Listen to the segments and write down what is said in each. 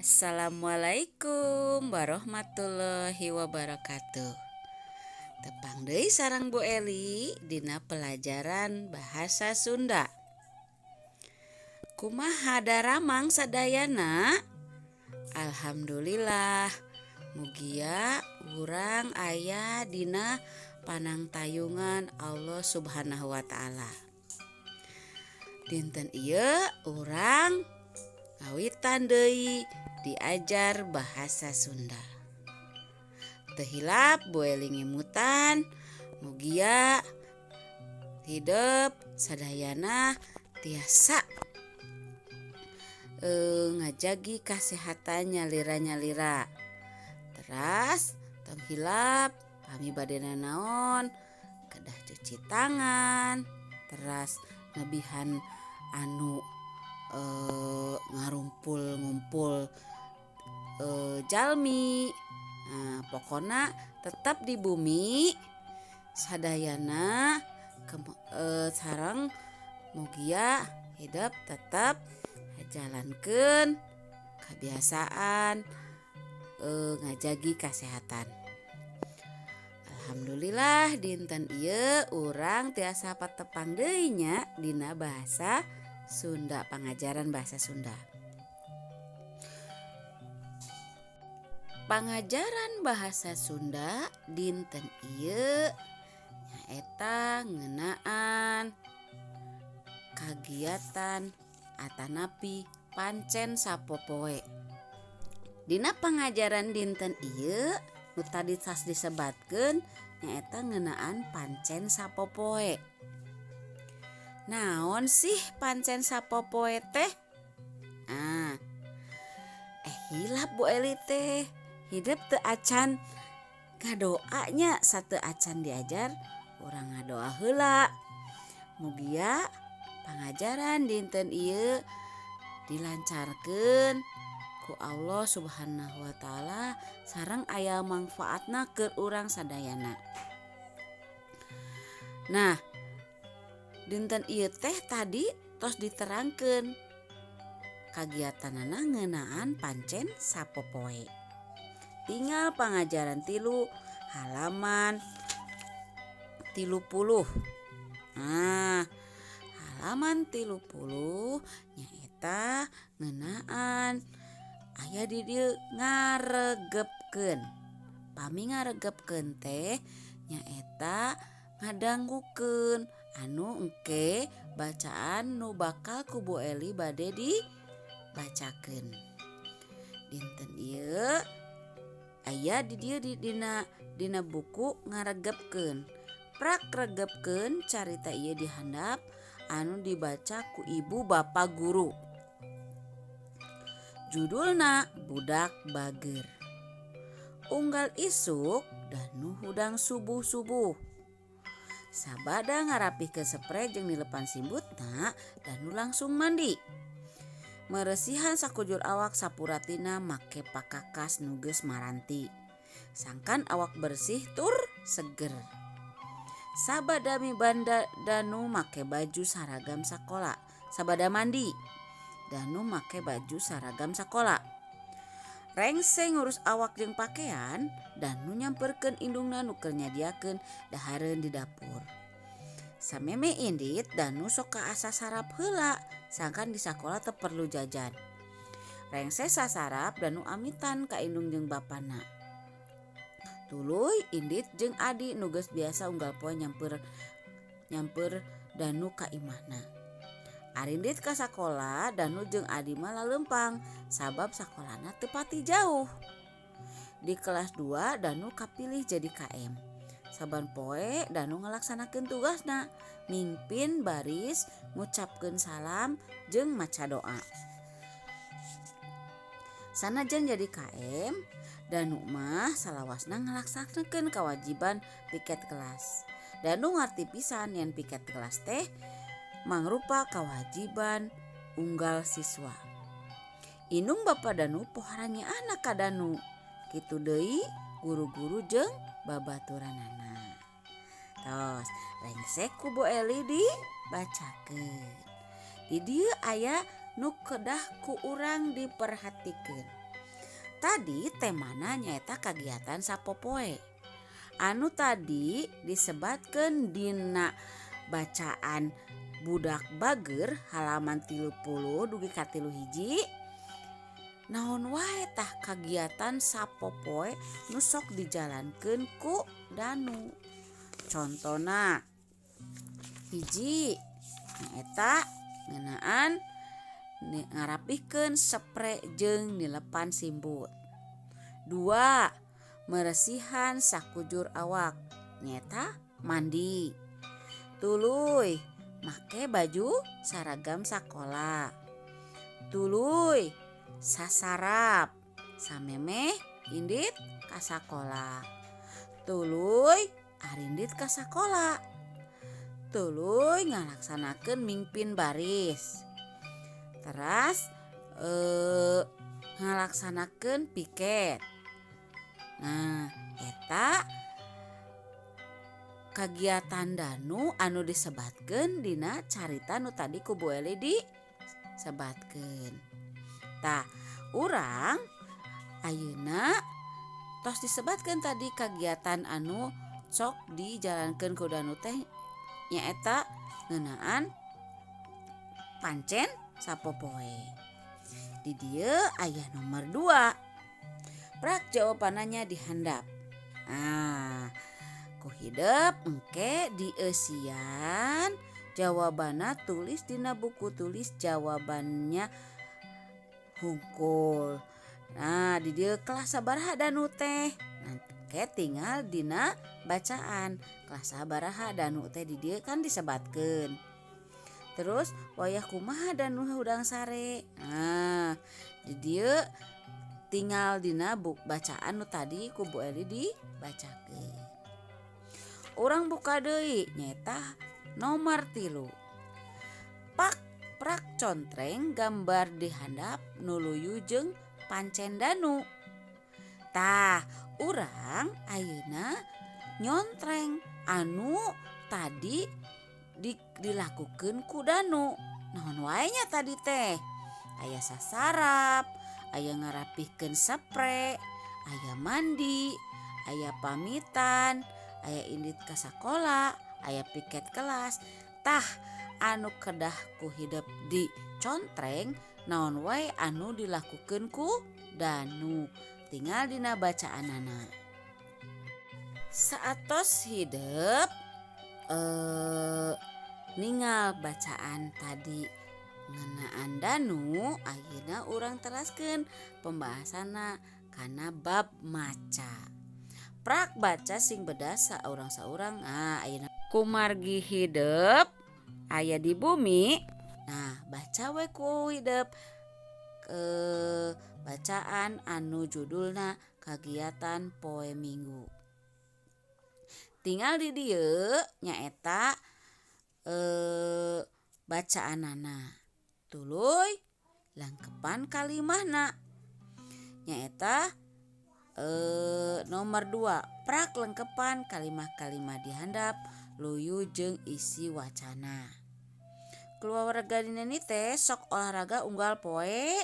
Assalamualaikum warahmatullahi wabarakatuh. Tepang deui sareng Bu Eli dina pelajaran bahasa Sunda. Kumaha daramang sadayana? Alhamdulillah. Mugia urang aya dina panangtayungan Allah Subhanahu wa taala. Dinten ieu urang ngawitan deui diajar bahasa Sunda. Teu hilap Bu Eli ngimutan mugia hidup sadayana tiasa ngajagi kasehatannya nyalira-nyalira. Teras tong hilap kami badena naon kedah cuci tangan. Teras nebihan anu ngumpul jalmi. Pokona tetap di bumi sadayana sareng mugia hidup tetap jalankeun kebiasaan ngajagi kesehatan. Alhamdulillah dinten ieu urang tiasa patepang deui nya dina bahasa Sunda, pengajaran bahasa Sunda. Pengajaran bahasa Sunda dinten ieu nyaeta ngeunaan kagiatan atanapi pancen sapopoe. Dina pengajaran dinten ieu nu tadi tas disebatkeun nyaeta ngeunaan pancen sapopoe. Naon sih pancen sapopoe teh? Hilap Bu Eli teh. Hidup teu acan ngadoanya sateu acan diajar urang ngadoa heula. Mugia pangajaran dinten ieu dilancarkeun ku Allah Subhanahu wa taala sareng aya manfaatna keur urang sadayana. Nah, dinten ieu teh tadi tos diterangkeun kagiatanana ngeunaan pancen sapopoe. Tinggal pengajaran 3 halaman 30. Halaman 30 nyaeta ngeunaan aya di dieu ngaregepkeun. Pami ngaregepkeun teh nyaeta ngadanggukeun anu engke bacaan nu bakal ku Bu Eli bade dibacakeun. Dinten ieu aya di dieu dina buku ngaregepkeun. Prak regepkeun carita ieu di handap anu dibaca ku ibu bapa guru. Judulna Budak Bager. Unggal isuk danu hudang subuh-subuh. Sabada ngarapihkeun spray jeung dilepan simbutna danu langsung mandi. Meresihan sakujur awak sapuratina make pakakas nu geus maranti. Sangkan awak bersih tur seger. Sabada mibanda danu make baju saragam sakola. Sabada mandi danu make baju saragam sakola. Rengse ngurus awak jeung pakaian danu nyamperkeun indungna nu keur nyadiakeun dahareun di dapur. Sameme indit danu sok kaasa sarap heula sangkan di sakola teu perlu jajan. Rengse sasarap danu amitan ka indung jeung bapana. Tuluy indit jeung adi nu geus biasa unggal poe nyamper danu ka imahna. Arindit ka sakola danu jeung adi mah laleumpang sabab sakolana teu pati jauh. Di kelas 2 danu kapilih jadi KM. Saban poe danu ngalaksanakeun tugasna, mimpin baris, ngucapkeun salam jeung maca doa. Sanajan jadi KM, danu mah salawasna ngalaksanakeun kewajiban piket kelas. Danu ngarti pisan yen piket kelas teh mangrupa kewajiban unggal siswa. Indung bapa danu poharanya anak ka danu. Kitu deui guru-guru jeung babaturanana. Tos rengsek ku Bu Eli dibacakeun. Di dieu aya nu kedah ku urang diperhatikeun. Tadi temana nyaeta kagiatan sapopoe. Anu tadi disebatkeun dina bacaan budak bager halaman 30 dugi ka 3 hiji. Naon wae tah kagiatan sapopoe nu sok dijalankeun ku Danu. Contona hiji nyaeta ngeunaan ngarapihkeun spray jeung nilepan simbut. 2. Meresihan sakujur awak nyaeta mandi. 3. Make baju saragam sakola. 3. Sasarap samemeh indit ka sakola. 3. Arindit ka sakola. 3. Ngalaksanakeun mingpin baris. Teras ngalaksanakeun piket. Nah, eta kagiatan Danu anu disebatkeun dina carita nu tadi ku Bu Eli disebatkeun. Tah, urang ayeuna tos disebatkeun tadi kagiatan anu sok dijalankeun ku Danu teh nyaeta ngeunaan pancen sapopoe. Di dieu aya nomor 2. Prak jawabannya dihandap. Ku hideup engke dieusian jawabanna tulis dina buku tulis jawabannya hungkul. Nah, di dieu kelas sabaraha Danu teh? Engke tinggal dina bacaan. Kelas sabaraha Danu teh di dieu kan disebatkeun. Terus wayah kumaha Danu hudang sare? Nah, di dieu tinggal dina bacaan nu tadi ku Bu Eli dibacakeun. Urang buka deui nyaeta nomor 3. Prak contreng gambar dihandap nuluyu jeung pancen Danu. Tah, urang ayeuna nyontreng anu tadi dilakukeun ku Danu. Naon wae nya tadi teh? Aya sasarap, aya ngarapihkeun spray, aya mandi, aya pamitan, aya indit ka sakola, aya piket kelas. Tah, anu kedah ku hideup di contreng naon wae anu dilakukeun ku Danu. Tinggal dina bacaanana. Saatos hideup ningal bacaan tadi ngeunaan Danu, ayeuna urang teraskeun pembahasanna kana bab maca. Prak baca sing bedas saurang-saurang. Ayeuna kumargi hideup aya di bumi. Nah, baca we ku hideup bacaan anu judulna kagiatan poe Minggu. Tinggal di dieu nyaeta bacaanana. Tuluy langkepan kalimahna nyaeta nomor 2. Prak lengkepan kalimah-kalimah dihandap luyu jeung isi wacana. Keluarga dina ni teh sok olahraga unggal poe.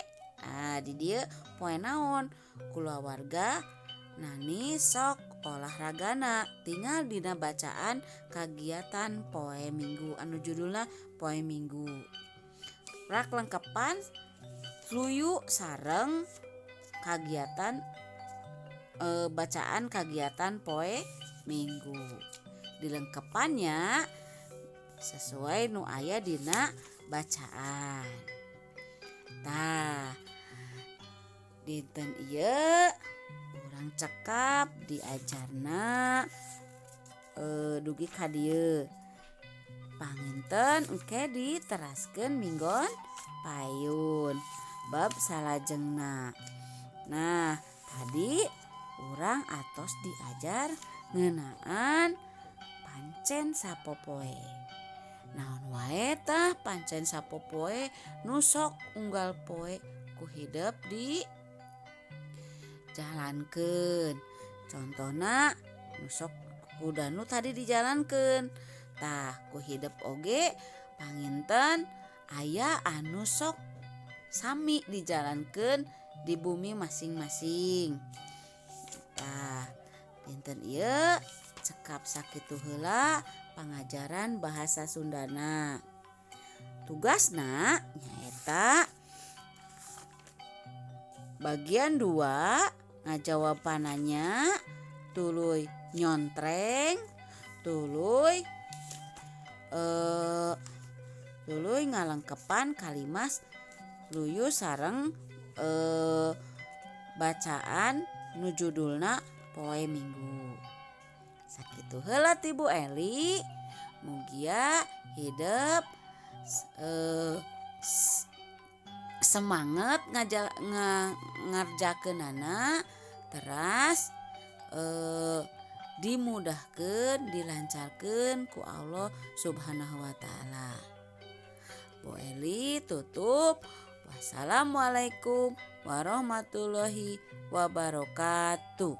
Di dieu poe naon? Kulawarga nani sok olahragana. Tinggal dina bacaan kagiatan poe Minggu anu judulna poe Minggu. Prak lengkepan luyu sareng kagiatan bacaan kagiatan poe Minggu. Dilengkepannya sesuai nu aya dina bacaan. Tah, dinten ieu urang cekap diajarna dugi ka dieu. Panginten engke diteraskeun minggon payun bab salajengna. Nah, tadi urang atos diajar ngeunaan pancen sapopoe. Naon wae tah pancen sapopoe nu sok unggal poe ku hideup di jalankeun. Contona nu sok ku Danu tadi dijalankeun. Tah, ku hideup oge panginten aya anu sok sami dijalankeun di bumi masing-masing. Tah, dinten ieu cekap sakitu heula pangajaran bahasa Sundana. Tugasna nyaeta bagian 2 ngajawab pananya, tuluy nyontreng, tuluy ngalengkepan kalimat luyu sareng bacaan nu judulna poe minggu. Sakitu heula ti Bu Eli. Mugia hidup semangat ngarjakeunana teras dimudahkeun, dilancarkeun ku Allah Subhanahu wa taala. Bu Eli tutup. Wassalamualaikum warahmatullahi wabarakatuh.